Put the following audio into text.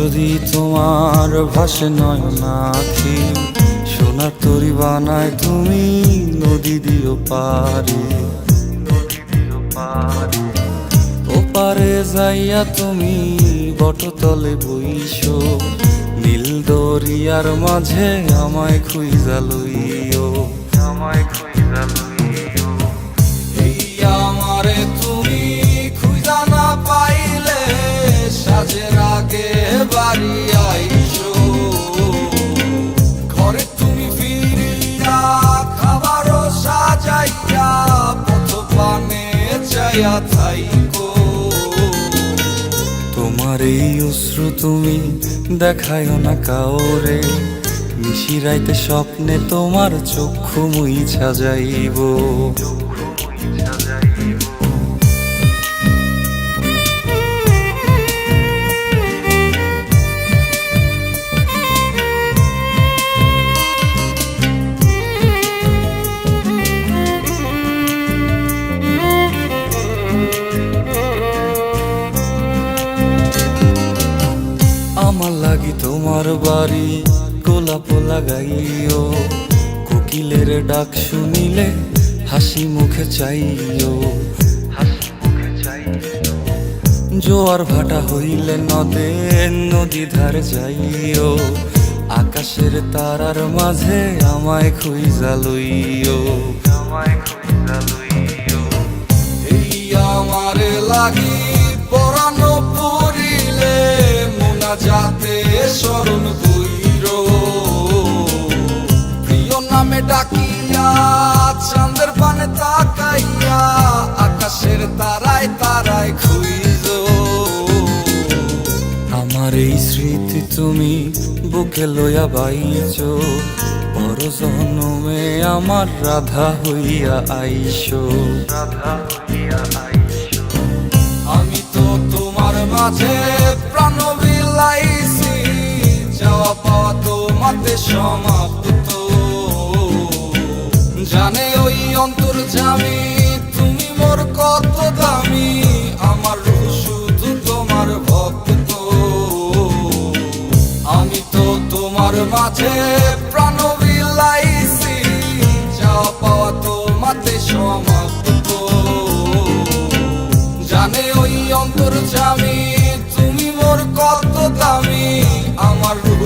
যদি তোমার ভাসে নয়নাখি, সোনার তরি বানায় তুমি নদী দিও পারে। ওপারে যাইয়া তুমি বটতলে বইসো, নীল দরিয়ার মাঝে আমায় খুঁজা লইও, আমায় খুঁজা লইও। এই আমারে তুমি খুঁজা না পাইলে সাজের আগে বাড়ি আইসো, ঘরে তুমি ফিরিয়া খাবারও সাজাইয়া পথ পানে চাইয়া থাইকো। তোমার এই অশ্রু তুমি দেখায়ও না কাউরে, নিশিরাইতে স্বপ্নে তোমার চক্ষু মুইছা যাইব। আমার লাগি তোমার বাড়ি গোলাপ লাগাইও, কোকিলের ডাক শুনিলে হাসি মুখে চাইও, জোয়ার ভাটা হইলে নদে নদী ধারে যাইও, আকাশের তারার মাঝে আমায় খুঁজা লইও, আমায় খুঁজা লইও। এই আমারে লাগি পরানো পড়িলে যাতে স্মরণ কইর, প্রিয় নামে ডাকিয়া চাঁদের পানে তাকাইয়া আকাশের তারায় তারায় খুইজ। আমার এই স্মৃতি তুমি বুকে লইয়া বাইছো, বড় জনমে আমার রাধা হইয়া আইসো, রাধা হইয়া আইসো। আমি তো তোমার মাঝে প্রাণ বিলাইছি, যাওয়া পাওয়া তোমাতে সমাপ্ত। জানে ওই অন্তর্যামী তুমি মোর কত দামি, আমার রূহ শুধু তোমার ভক্ত। আমি তো তোমার মাঝে প্রাণ বিলাইছি, যাওয়া পাওয়া তোমাতে সমাপ্ত। জানে ওই অন্তর্যামী তুমি মোর কত দামি, আমার রূহ